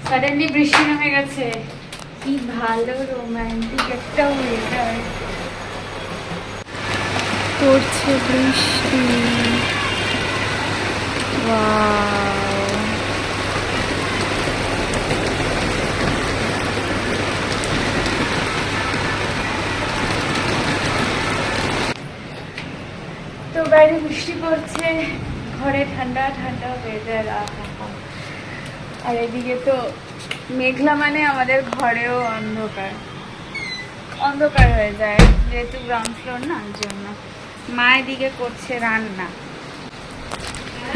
Suddenly বৃষ্টি নেমে গেছে। কি ভালো রোমান্টিক একটা ওয়েদার। পড়ছে বৃষ্টি। ওয়াও, তো বাইরে বৃষ্টি পড়ছে, ঘরে ঠান্ডা ঠান্ডা ওয়েদার। আর এদিকে তো মেঘলা, মানে আমাদের ঘরেও অন্ধকার অন্ধকার হয়ে যায়, যেহেতু গ্রাউন্ড ফ্লোর না, ওই জন্য। মা এদিকে করছে রান্না,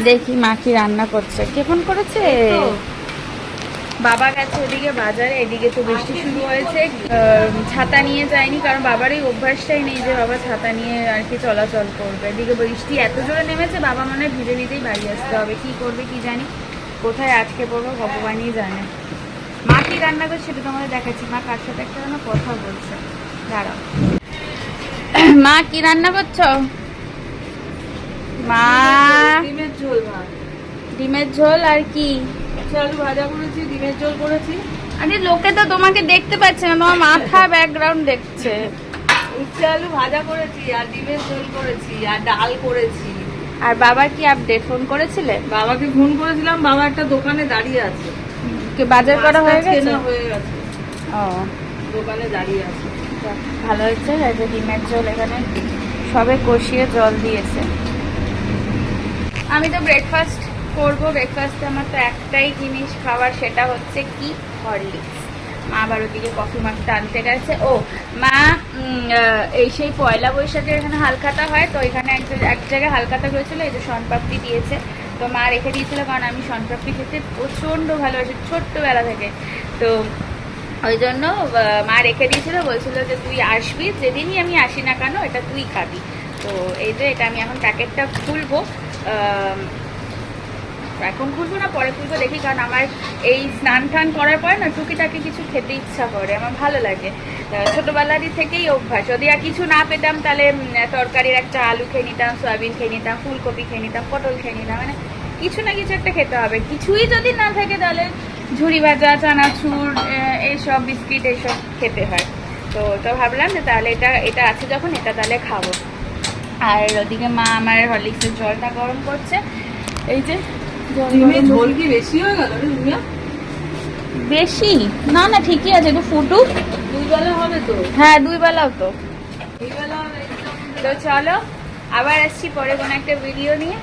দেখি মা কি রান্না করছে। কে ফোন করেছে? বাবা গেছে ওদিকে বাজারে, এদিকে তো বৃষ্টি শুরু হয়েছে। ছাতা নিয়ে যায়নি, কারণ বাবার এই অভ্যাসটাই নেই যে বাবা ছাতা নিয়ে আর কি চলাচল করবে। এদিকে বৃষ্টি এত জোরে নেমেছে, বাবা মনে হয় ভিজে ভিজেই বাড়ি আসতে হবে। কি করবে কি জানি, কোথায় আজকে পড়বো ভগবানই জানে। মা কি রান্না করছে সেটা তোমাদের দেখাচ্ছি। মা কার সাথে একটা যেন কথা বলছে, দাঁড়াও। মা কি রান্না করছো? মা ডিমের ঝোল ভাত, ডিমের ঝোল আর কি? আলু ভাজা করেছি, ডিমের ঝোল করেছি। আরে লোকে তো তোমাকে দেখতে পাচ্ছে না, তোমার মাথা ব্যাকগ্রাউন্ড দেখছে। উচ্ছে আলু ভাজা করেছি, আর ডিমের ঝোল করেছি, আর ডাল করেছি। আর বাবার কি আপডেট? ফোন করেছিলে? বাবাকে ফোন করেছিলাম, বাবা একটা দোকানে দাঁড়িয়ে আছে। কি বাজার করা হয়ে গেছে? কেনা হয়ে গেছে, ও দোকানে দাঁড়িয়ে আছে। যাক, ভালো হয়েছে। এই যে ডিমের ঝোল এখানে সবে কষিয়ে জল দিয়েছে। আমি তো ব্রেকফাস্ট করবো। ব্রেকফাস্টে আমার তো একটাই জিনিস খাবার, সেটা হচ্ছে কি, হরলিক্স। মা আবার ওদিকে কফি মাখতে আনতে গেছে। ও মা এই সেই পয়লা বৈশাখের এখানে হালখাতা হয়, তো এখানে এক জায়গায় হালখাতা হয়েছিল, এই যে শনপাপড়ি দিয়েছে। তো মা রেখে দিয়েছিল, কারণ আমি শনপাপড়ি খেতে প্রচণ্ড ভালোবাসি ছোট্টবেলা থেকে। তো ওই জন্য মা রেখে দিয়েছিল, বলছিল যে তুই আসবি, যেদিনই আমি আসি না কেন এটা তুই খাবি। তো এই যে এটা আমি এখন প্যাকেটটা খুলবো। এখন খুলবো না, পরে খুলবো দেখি, কারণ আমার এই স্নান টান করার পরে না টুকিটাকি কিছু খেতে ইচ্ছা করে, আমার ভালো লাগে। ছোটোবেলারই থেকেই অভ্যাস। যদি আর কিছু না পেতাম তাহলে তরকারির একটা আলু খেয়ে নিতাম, সয়াবিন খেয়ে নিতাম, ফুলকপি খেয়ে নিতাম, পটল খেয়ে নিতাম, মানে কিছু না কিছু একটা খেতে হবে। কিছুই যদি না থাকে তাহলে ঝুড়ি ভাজা, চানাচুর, এইসব বিস্কিট এইসব খেতে হয়। তো ভাবলাম যে তাহলে এটা আছে যখন, এটা তাহলে খাবো। আর ওদিকে মা আমার হরলিক্সের জলটা গরম করছে। এই যে ঝোল কি বেশি হয়ে গেল রে রুমিয়া? বেশি না, না ঠিকই আছে, একটু ফুটুক। দুই বেলা হবে তো? হ্যাঁ, দুই বেলাও তো। দুই বেলা হবে। তো চলো আবার আসছি পরে কোনো একটা ভিডিও নিয়ে।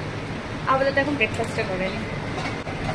আপাতত এখন ব্রেকফাস্টটা করে নিই।